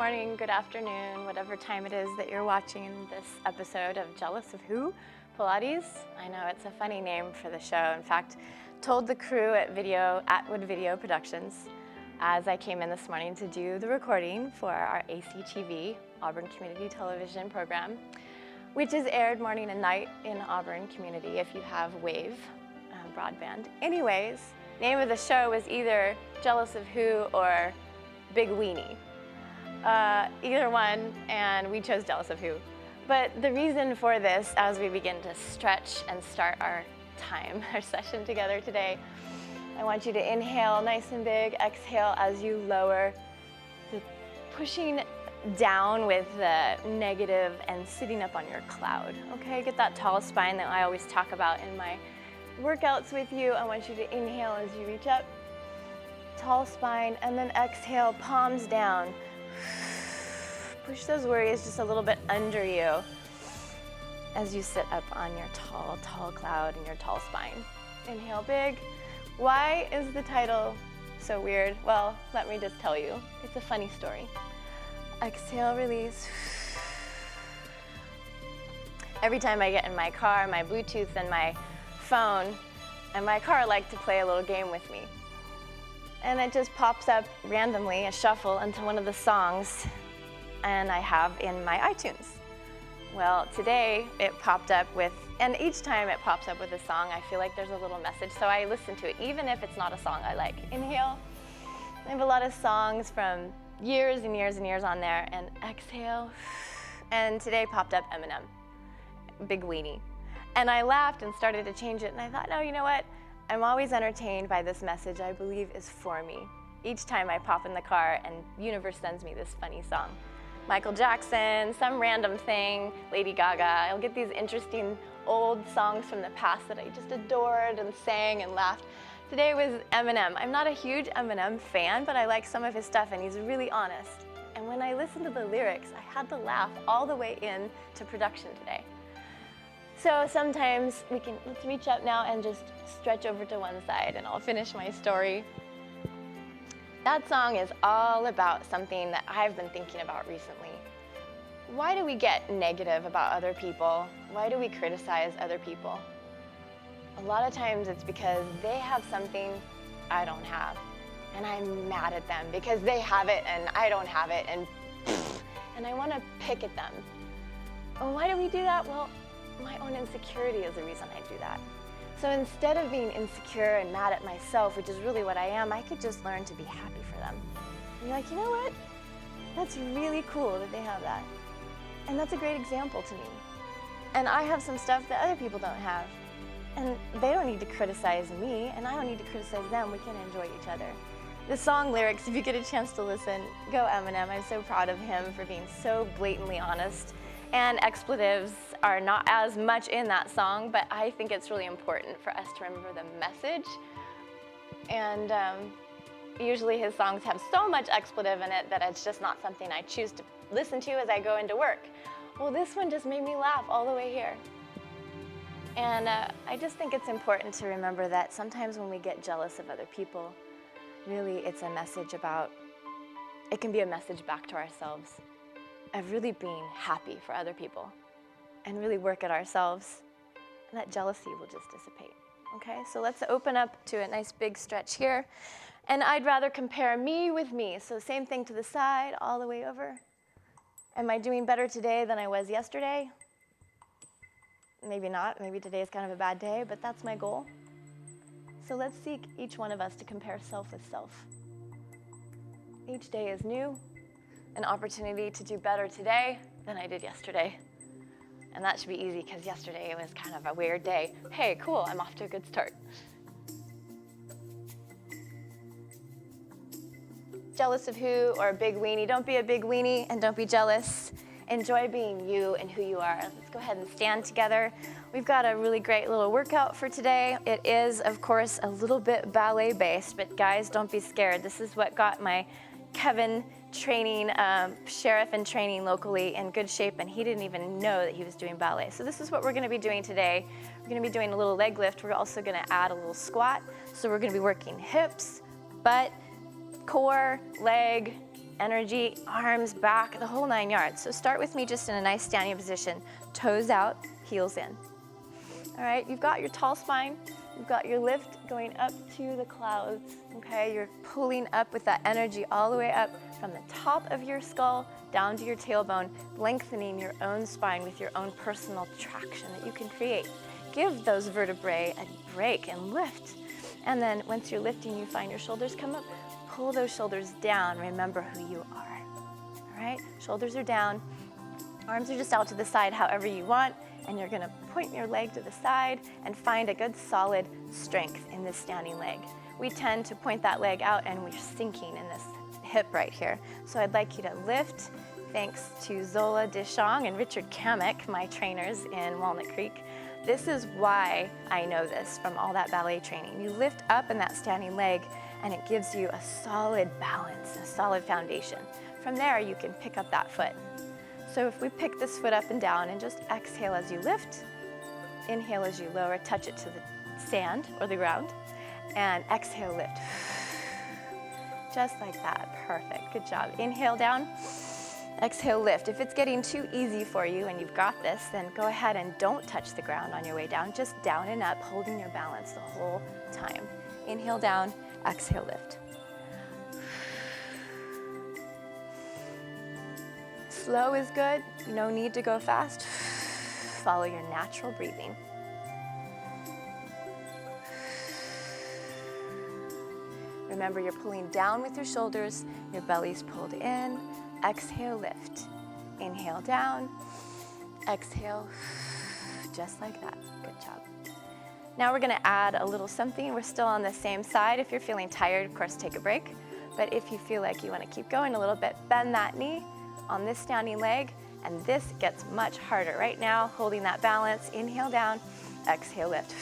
morning, good afternoon, whatever time it is that you're watching this episode of Jealous of Who? Pilates. I know it's a funny name for the show. In fact, told the crew at Atwood Video Productions as I came in this morning to do the recording for our ACTV, Auburn Community Television program, which is aired morning and night in Auburn community if you have Wave broadband. Anyways, name of the show was either Jealous of Who or Big Weenie. Either one, and we chose Jealous of Who. But the reason for this, as we begin to stretch and start our session together today, I want you to inhale nice and big, exhale as you lower, pushing down with the negative and sitting up on your cloud, okay? Get that tall spine that I always talk about in my workouts with you. I want you to inhale as you reach up, tall spine, and then exhale, palms down. Push those worries just a little bit under you as you sit up on your tall cloud and your tall spine. Inhale big. Why is the title so weird? Well, let me just tell you. It's a funny story. Exhale, release. Every time I get in my car, my Bluetooth and my phone and my car like to play a little game with me. And it just pops up randomly, a shuffle into one of the songs and I have in my iTunes. Well, today it popped up with, and each time it pops up with a song, I feel like there's a little message, so I listen to it, even if it's not a song I like. Inhale. I have a lot of songs from years and years and years on there, and exhale. And today popped up Eminem, Big Weenie. And I laughed and started to change it, and I thought, no, you know what? I'm always entertained by this message I believe is for me. Each time I pop in the car and universe sends me this funny song. Michael Jackson, some random thing, Lady Gaga. I'll get these interesting old songs from the past that I just adored and sang and laughed. Today was Eminem. I'm not a huge Eminem fan, but I like some of his stuff and he's really honest. And when I listened to the lyrics, I had to laugh all the way in to production today. So sometimes let's reach up now and just stretch over to one side and I'll finish my story. That song is all about something that I've been thinking about recently. Why do we get negative about other people? Why do we criticize other people? A lot of times it's because they have something I don't have, and I'm mad at them because they have it and I don't have it, and I want to pick at them. Well, why do we do that? Well, my own insecurity is the reason I do that. So instead of being insecure and mad at myself, which is really what I am, I could just learn to be happy for them. And you're like, you know what? That's really cool that they have that. And that's a great example to me. And I have some stuff that other people don't have. And they don't need to criticize me, and I don't need to criticize them. We can enjoy each other. The song lyrics, if you get a chance to listen, go Eminem. I'm so proud of him for being so blatantly honest. And expletives are not as much in that song, but I think it's really important for us to remember the message. And usually his songs have so much expletive in it that it's just not something I choose to listen to as I go into work. Well, this one just made me laugh all the way here. And I just think it's important to remember that sometimes when we get jealous of other people, really it's a message about, it can be a message back to ourselves of really being happy for other people and really work at ourselves, and that jealousy will just dissipate. Okay, so let's open up to a nice big stretch here. And I'd rather compare me with me. So same thing to the side, all the way over. Am I doing better today than I was yesterday? Maybe not, maybe today is kind of a bad day, but that's my goal. So let's seek each one of us to compare self with self. Each day is new. An opportunity to do better today than I did yesterday. And that should be easy because yesterday was kind of a weird day. Hey, cool, I'm off to a good start. Jealous of who or a big weenie? Don't be a big weenie and don't be jealous. Enjoy being you and who you are. Let's go ahead and stand together. We've got a really great little workout for today. It is, of course, a little bit ballet based, but guys, don't be scared. This is what got my Kevin training, sheriff in training locally in good shape, and he didn't even know that he was doing ballet. So this is what we're going to be doing today. We're going to be doing a little leg lift. We're also going to add a little squat. So we're going to be working hips, butt, core, leg, energy, arms, back, the whole 9 yards. So start with me just in a nice standing position, toes out, heels in. All right, you've got your tall spine, you've got your lift going up to the clouds, okay? You're pulling up with that energy all the way up from the top of your skull down to your tailbone, lengthening your own spine with your own personal traction that you can create. Give those vertebrae a break and lift. And then once you're lifting, you find your shoulders come up, pull those shoulders down. Remember who you are, all right? Shoulders are down, arms are just out to the side however you want, and you're gonna point your leg to the side and find a good solid strength in this standing leg. We tend to point that leg out and we're sinking in this hip right here. So I'd like you to lift, thanks to Zola Dishong and Richard Kamek, my trainers in Walnut Creek. This is why I know this from all that ballet training. You lift up in that standing leg and it gives you a solid balance, a solid foundation. From there, you can pick up that foot. So if we pick this foot up and down and just exhale as you lift, inhale as you lower, touch it to the sand or the ground, and exhale, lift. Just like that, perfect, good job. Inhale down, exhale, lift. If it's getting too easy for you and you've got this, then go ahead and don't touch the ground on your way down, just down and up, holding your balance the whole time. Inhale down, exhale, lift. Slow is good, no need to go fast. Follow your natural breathing. Remember, you're pulling down with your shoulders, your belly's pulled in. Exhale, lift. Inhale down, exhale, just like that. Good job. Now we're gonna add a little something. We're still on the same side. If you're feeling tired, of course, take a break. But if you feel like you wanna keep going a little bit, bend that knee on this standing leg, and this gets much harder. Right now, holding that balance, inhale down, exhale, lift.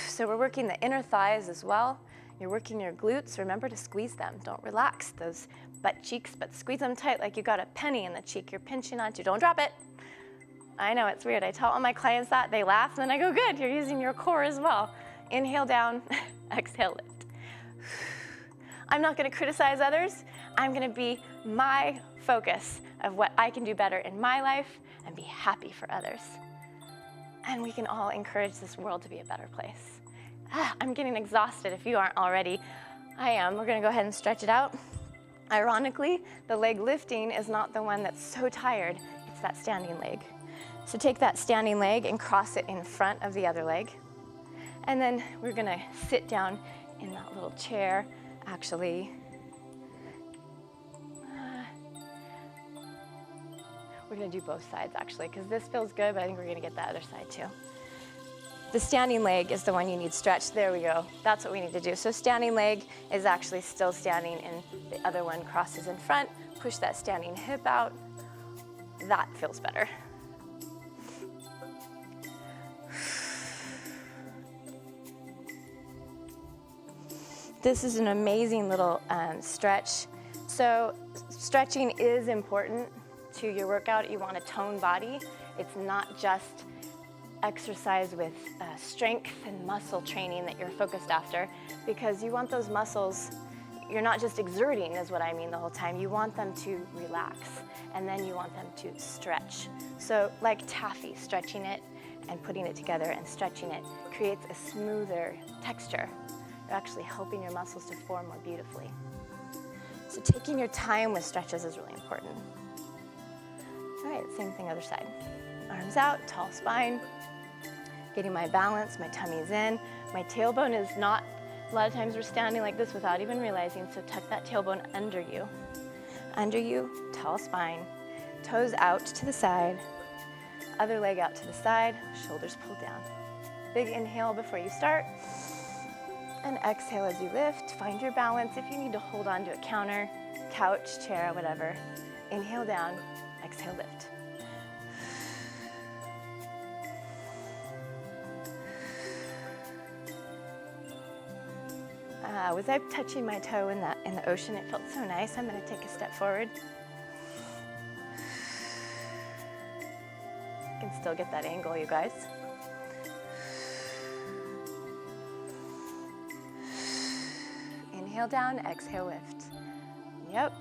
So we're working the inner thighs as well. You're working your glutes. Remember to squeeze them. Don't relax those butt cheeks, but squeeze them tight like you got a penny in the cheek you're pinching onto. Don't drop it. I know, it's weird. I tell all my clients that, they laugh, and then I go, good, you're using your core as well. Inhale down, exhale, lift. I'm not gonna criticize others. I'm gonna be my focus of what I can do better in my life and be happy for others. And we can all encourage this world to be a better place. I'm getting exhausted if you aren't already. I am. We're gonna go ahead and stretch it out. Ironically, the leg lifting is not the one that's so tired, it's that standing leg. So take that standing leg and cross it in front of the other leg. And then we're gonna sit down in that little chair. Actually, we're gonna do both sides actually, because this feels good, but I think we're gonna get that other side too. The standing leg is the one you need stretched. There we go. That's what we need to do. So standing leg is actually still standing and the other one crosses in front. Push that standing hip out. That feels better. This is an amazing little stretch. So stretching is important to your workout. You want a toned body. It's not just exercise with strength and muscle training that you're focused after, because you want those muscles, you're not just exerting is what I mean the whole time. You want them to relax, and then you want them to stretch. So like taffy, stretching it and putting it together and stretching it creates a smoother texture. You're actually helping your muscles to form more beautifully. So taking your time with stretches is really important. All right, same thing other side. Arms out, tall spine. Getting my balance, my tummy's in. My tailbone is not, a lot of times we're standing like this without even realizing, so tuck that tailbone under you. Under you, tall spine, toes out to the side, other leg out to the side, shoulders pulled down. Big inhale before you start, and exhale as you lift. Find your balance. If you need to hold on to a counter, couch, chair, whatever, inhale down, exhale, lift. Was I touching my toe in the ocean? It felt so nice. I'm going to take a step forward. I can still get that angle, you guys. Inhale. Inhale down, exhale, lift. Yep.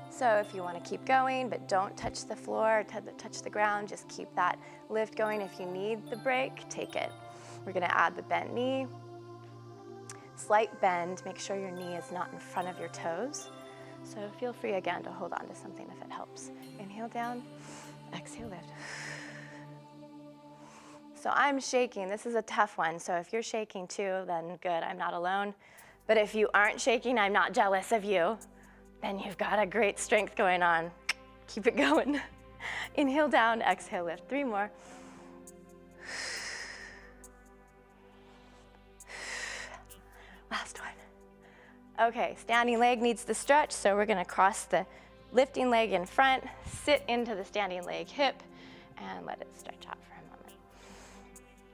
So if you want to keep going, but don't touch the floor, touch the ground, just keep that lift going. If you need the break, take it. We're going to add the bent knee. Slight bend, make sure your knee is not in front of your toes. So feel free again to hold on to something if it helps. Inhale down, exhale, lift. So I'm shaking. This is a tough one. So if you're shaking too, then good, I'm not alone. But if you aren't shaking, I'm not jealous of you. Then you've got a great strength going on. Keep it going. Inhale down, exhale, lift. 3 more. Last one. Okay, standing leg needs the stretch, so we're gonna cross the lifting leg in front, sit into the standing leg hip, and let it stretch out for a moment.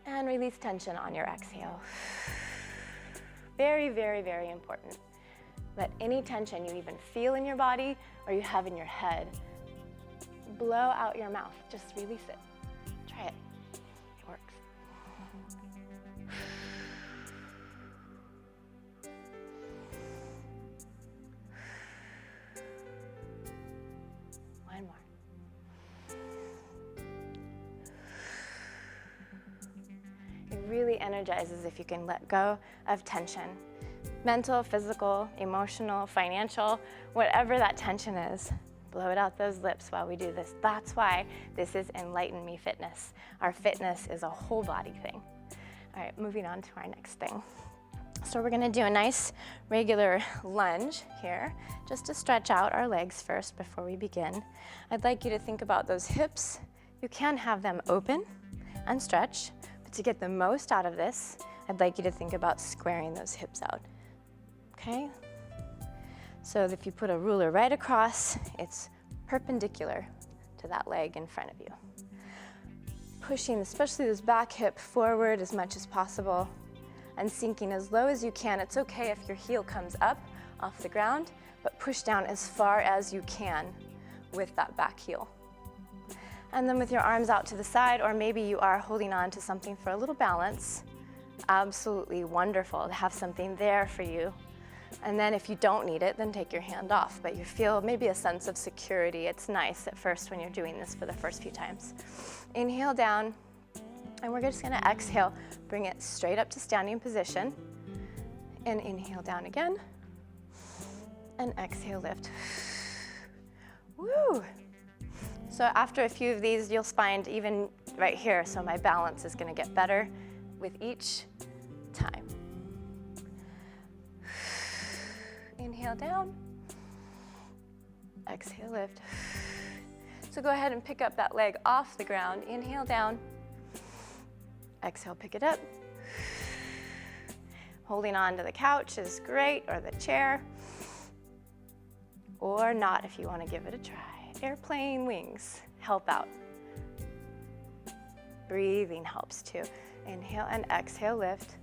And release tension on your exhale. Very, very, very important. Let any tension you even feel in your body or you have in your head blow out your mouth. Just release it. Try it. It works. One more. It really energizes if you can let go of tension. Mental, physical, emotional, financial, whatever that tension is, blow it out those lips while we do this. That's why this is EnlightenMeFitness. Our fitness is a whole body thing. All right, moving on to our next thing. So we're gonna do a nice regular lunge here, just to stretch out our legs first before we begin. I'd like you to think about those hips. You can have them open and stretch, but to get the most out of this, I'd like you to think about squaring those hips out. Okay? So if you put a ruler right across, it's perpendicular to that leg in front of you. Pushing, especially this back hip, forward as much as possible and sinking as low as you can. It's okay if your heel comes up off the ground, but push down as far as you can with that back heel. And then with your arms out to the side, or maybe you are holding on to something for a little balance, absolutely wonderful to have something there for you. And then if you don't need it, then take your hand off, but you feel maybe a sense of security. It's nice at first when you're doing this for the first few times. Inhale down, and we're just gonna exhale, bring it straight up to standing position, and inhale down again, and exhale, lift. Woo! So after a few of these, you'll find even right here, so my balance is gonna get better with each time. Inhale down, exhale, lift. So go ahead and pick up that leg off the ground. Inhale down, exhale, pick it up. Holding on to the couch is great, or the chair, or not if you want to give it a try. Airplane wings help out. Breathing helps too. Inhale and exhale, lift.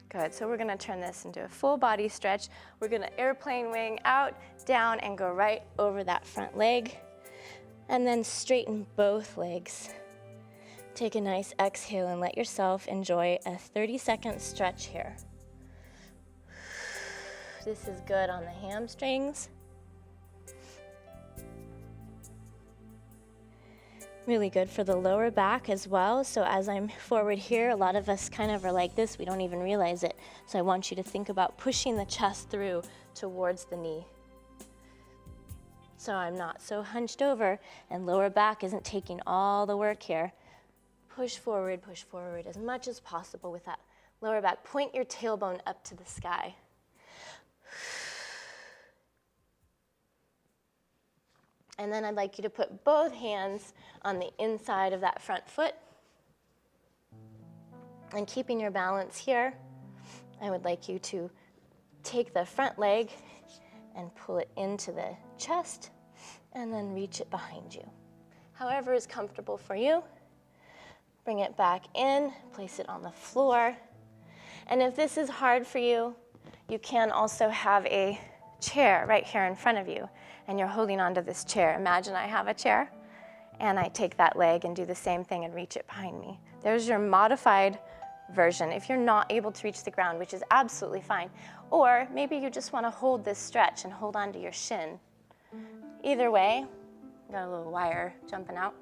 Good, so we're gonna turn this into a full body stretch. We're gonna airplane wing out, down, and go right over that front leg. And then straighten both legs. Take a nice exhale and let yourself enjoy a 30-second stretch here. This is good on the hamstrings. Really good for the lower back as well. So as I'm forward here, a lot of us kind of are like this, we don't even realize it. So I want you to think about pushing the chest through towards the knee. So I'm not so hunched over and lower back isn't taking all the work here. Push forward as much as possible with that lower back. Point your tailbone up to the sky. And then I'd like you to put both hands on the inside of that front foot. And keeping your balance here, I would like you to take the front leg and pull it into the chest and then reach it behind you. However is comfortable for you. Bring it back in, place it on the floor. And if this is hard for you, you can also have a chair right here in front of you, and you're holding onto this chair. Imagine I have a chair, and I take that leg and do the same thing and reach it behind me. There's your modified version if you're not able to reach the ground, which is absolutely fine. Or maybe you just want to hold this stretch and hold on to your shin. Either way, got a little wire jumping out.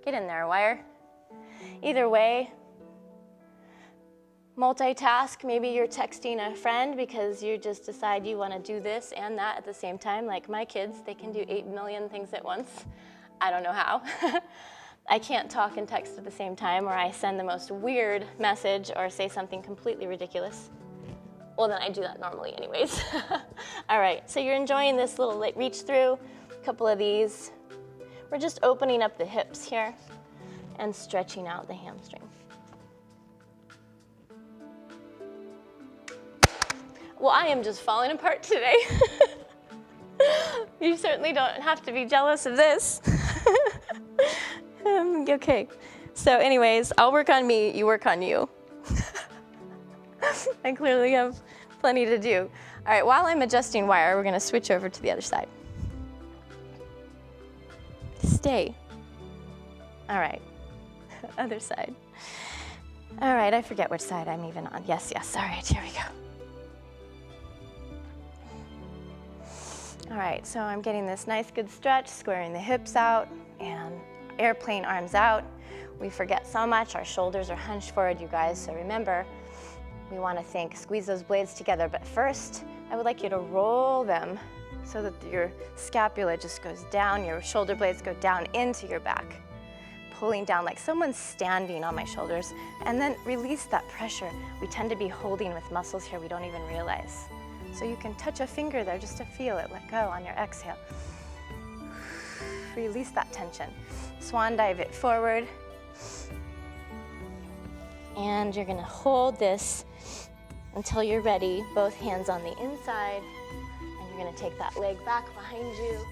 Get in there, wire. Either way, multitask. Maybe you're texting a friend because you just decide you want to do this and that at the same time. Like my kids, they can do 8 million things at once. I don't know how. I can't talk and text at the same time, or I send the most weird message or say something completely ridiculous. Well, then I do that normally anyways. All right, so you're enjoying this little like reach through, a couple of these. We're just opening up the hips here and stretching out the hamstring. Well, I am just falling apart today. You certainly don't have to be jealous of this. Okay, so anyways, I'll work on me, you work on you. I clearly have plenty to do. All right, while I'm adjusting wire, we're gonna switch over to the other side. Stay. All right, other side. All right, I forget which side I'm even on. Yes, all right, here we go. All right, so I'm getting this nice good stretch, squaring the hips out and airplane arms out. We forget so much, our shoulders are hunched forward, you guys, so remember, we want to think, squeeze those blades together, but first, I would like you to roll them so that your scapula just goes down, your shoulder blades go down into your back, pulling down like someone's standing on my shoulders, and then release that pressure. We tend to be holding with muscles here we don't even realize. So you can touch a finger there just to feel it, let go on your exhale. Release that tension. Swan dive it forward. And you're gonna hold this until you're ready, both hands on the inside, and you're gonna take that leg back behind you,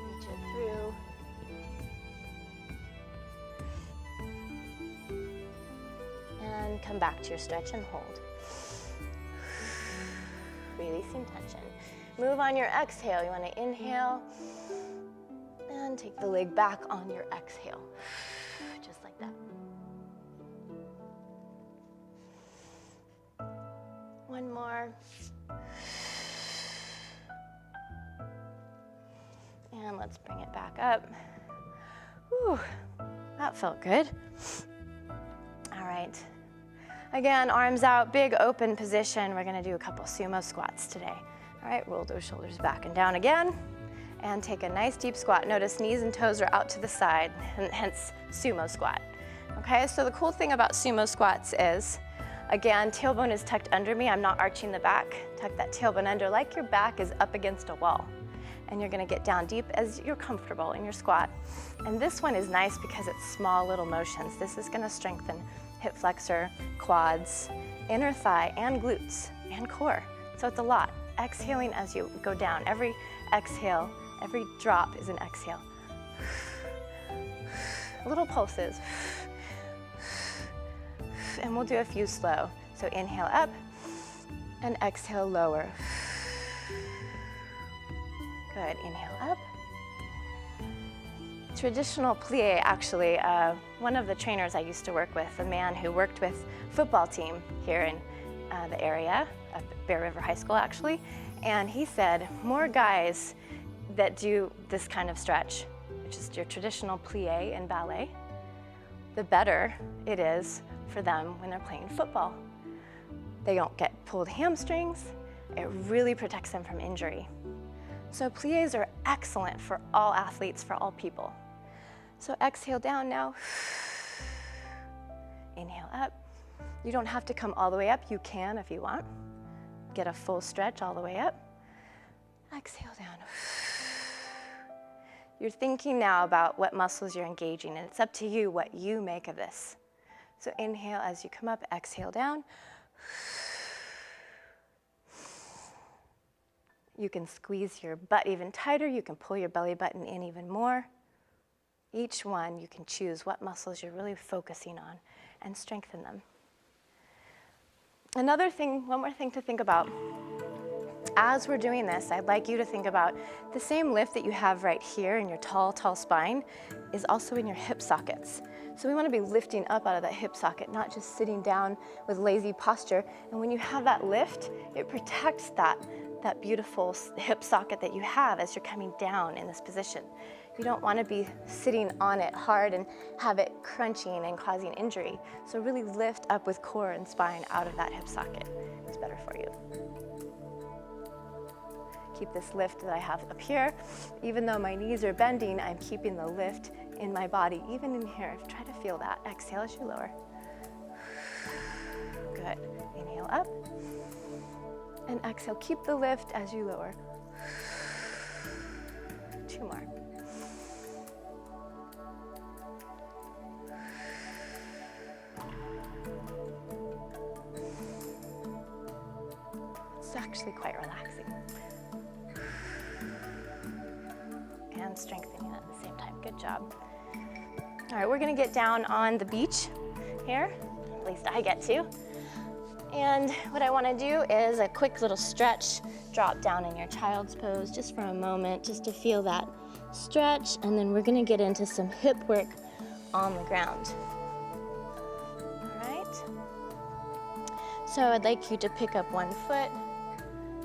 reach it through, and come back to your stretch and hold. Releasing tension. Move on your exhale. You wanna inhale, and take the leg back on your exhale, just like that. One more. And let's bring it back up. Whew, that felt good. All right. Again, arms out, big open position. We're gonna do a couple sumo squats today. All right, roll those shoulders back and down again. And take a nice deep squat. Notice knees and toes are out to the side, hence sumo squat. Okay, so the cool thing about sumo squats is, again, tailbone is tucked under me. I'm not arching the back. Tuck that tailbone under like your back is up against a wall. And you're gonna get down deep as you're comfortable in your squat. And this one is nice because it's small little motions. This is gonna strengthen hip flexor, quads, inner thigh, and glutes, and core. So it's a lot. Exhaling as you go down. Every exhale, every drop is an exhale. Little pulses. And we'll do a few slow. So inhale up and exhale lower. Good, inhale up. Traditional plie, actually, one of the trainers I used to work with, a man who worked with football team here in the area, up at Bear River High School actually, and he said more guys that do this kind of stretch, which is your traditional plie in ballet, the better it is for them when they're playing football. They don't get pulled hamstrings. It really protects them from injury. So plies are excellent for all athletes, for all people. So exhale down now. Inhale up. You don't have to come all the way up. You can if you want. Get a full stretch all the way up. Exhale down. You're thinking now about what muscles you're engaging, and it's up to you what you make of this. So inhale as you come up, exhale down. You can squeeze your butt even tighter. You can pull your belly button in even more. Each one, you can choose what muscles you're really focusing on and strengthen them. One more thing to think about. as we're doing this, I'd like you to think about the same lift that you have right here in your tall, tall spine is also in your hip sockets. So we want to be lifting up out of that hip socket, not just sitting down with lazy posture. And when you have that lift, it protects that beautiful hip socket that you have as you're coming down in this position. You don't want to be sitting on it hard and have it crunching and causing injury. So really lift up with core and spine out of that hip socket. It's better for you. Keep this lift that I have up here. Even though my knees are bending, I'm keeping the lift in my body, even in here. Try to feel that. Exhale as you lower. Good. Inhale up. And exhale. Keep the lift as you lower. 2 more. It's actually quite relaxing. And strengthening at the same time. Good job. All right, we're gonna get down on the beach here, at least I get to. And what I wanna do is a quick little stretch, drop down in your child's pose just for a moment, just to feel that stretch, and then we're gonna get into some hip work on the ground. All right. So I'd like you to pick up one foot,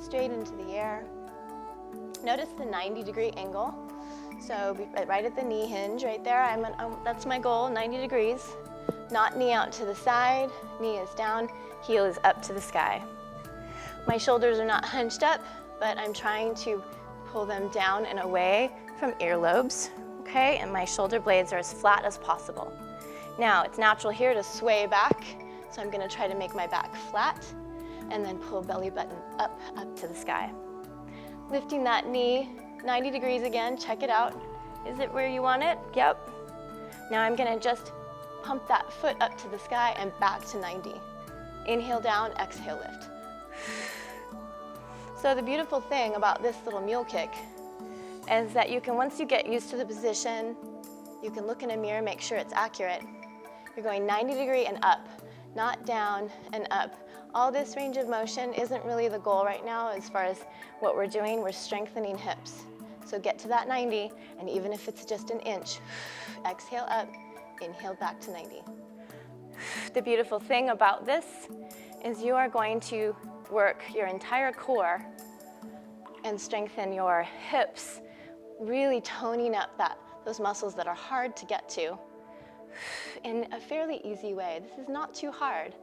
straight into the air. Notice the 90-degree angle. So right at the knee hinge, right there, that's my goal, 90 degrees. Not knee out to the side, knee is down, heel is up to the sky. My shoulders are not hunched up, but I'm trying to pull them down and away from earlobes, okay? And my shoulder blades are as flat as possible. Now, it's natural here to sway back, so I'm gonna try to make my back flat, and then pull belly button up to the sky. Lifting that knee 90 degrees again, check it out. Is it where you want it? Yep. Now I'm gonna just pump that foot up to the sky and back to 90. Inhale down, exhale lift. So the beautiful thing about this little mule kick is that you can, once you get used to the position, you can look in a mirror, make sure it's accurate. You're going 90 degree and up, not down and up. All this range of motion isn't really the goal right now as far as what we're doing. We're strengthening hips. So get to that 90, and even if it's just an inch, exhale up, inhale back to 90. The beautiful thing about this is you are going to work your entire core and strengthen your hips, really toning up those muscles that are hard to get to in a fairly easy way. This is not too hard.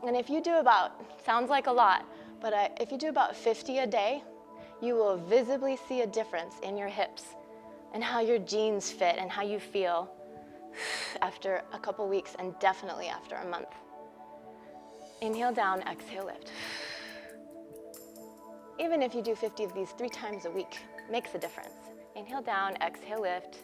And if you do sounds like a lot, but if you do about 50 a day, you will visibly see a difference in your hips and how your jeans fit and how you feel after a couple weeks and definitely after a month. Inhale down, exhale lift. Even if you do 50 of these 3 times a week, makes a difference. Inhale down, exhale lift.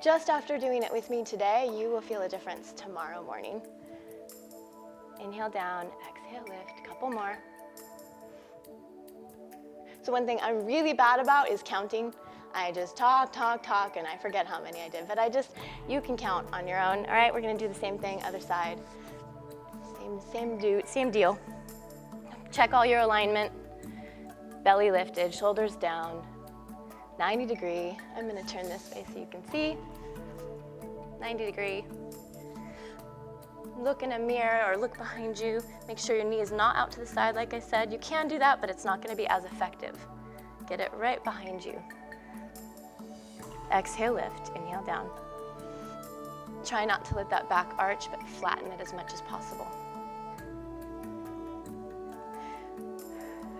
Just after doing it with me today, you will feel a difference tomorrow morning. Inhale down, exhale lift, a couple more. So one thing I'm really bad about is counting. I just talk, and I forget how many I did. But you can count on your own. All right, we're gonna do the same thing, other side. Same deal. Check all your alignment. Belly lifted, shoulders down. 90 degree. I'm gonna turn this way so you can see. 90 degree. Look in a mirror or look behind you. Make sure your knee is not out to the side, like I said. You can do that, but it's not gonna be as effective. Get it right behind you. Exhale, lift, inhale down. Try not to let that back arch, but flatten it as much as possible.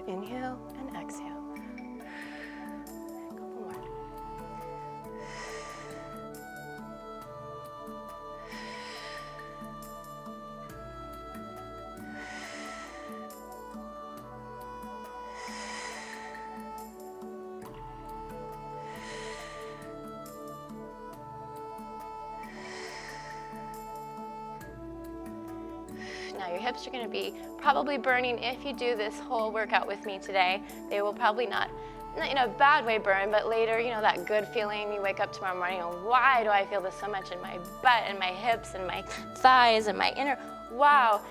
Inhale and exhale. Couple more. Now your hips are going to be probably burning if you do this whole workout with me today. They will probably not in a bad way burn, but later, that good feeling, you wake up tomorrow morning and why do I feel this so much in my butt and my hips and my thighs and my inner, Wow,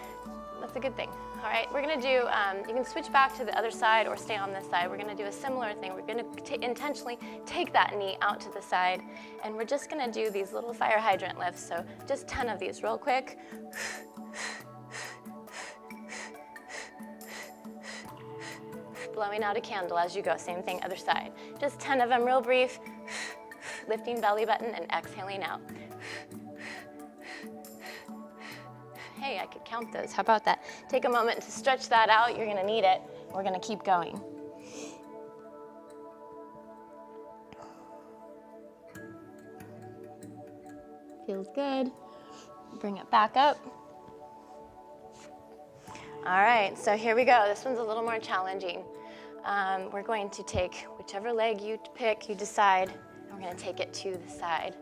that's a good thing. All right, we're gonna do, you can switch back to the other side or stay on this side. We're gonna do a similar thing. We're gonna intentionally take that knee out to the side, and we're just gonna do these little fire hydrant lifts. So just 10 of these real quick. Blowing out a candle as you go, same thing, other side. Just 10 of them real brief. Lifting belly button and exhaling out. Hey, I could count those. How about that? Take a moment to stretch that out. You're gonna need it. We're gonna keep going. Feels good. Bring it back up. All right, so here we go. This one's a little more challenging. We're going to take whichever leg you pick, you decide, and we're gonna take it to the side.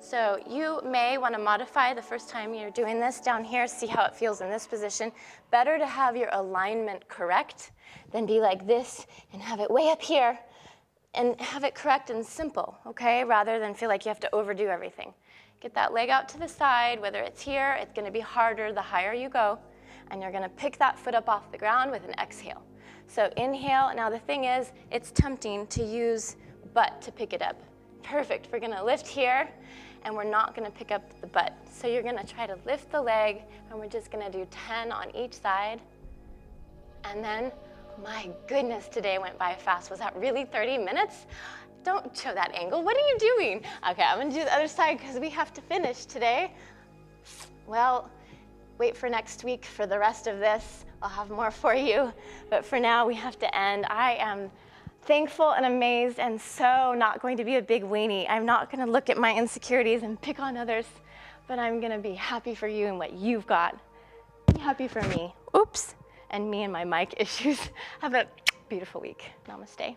So you may want to modify the first time you're doing this down here, see how it feels in this position. Better to have your alignment correct than be like this and have it way up here and have it correct and simple, okay? Rather than feel like you have to overdo everything. Get that leg out to the side, whether it's here, it's gonna be harder the higher you go, and you're gonna pick that foot up off the ground with an exhale. So inhale, now the thing is, it's tempting to use butt to pick it up. Perfect, we're gonna lift here, and we're not gonna pick up the butt. So you're gonna try to lift the leg, and we're just gonna do 10 on each side. And then, my goodness, today went by fast. Was that really 30 minutes? Don't show that angle, what are you doing? Okay, I'm gonna do the other side because we have to finish today. Well, wait for next week for the rest of this. I'll have more for you, but for now we have to end. I am thankful and amazed and so not going to be a big weenie. I'm not gonna look at my insecurities and pick on others, but I'm gonna be happy for you and what you've got. Be happy for me. Oops, and me and my mic issues. Have a beautiful week. Namaste.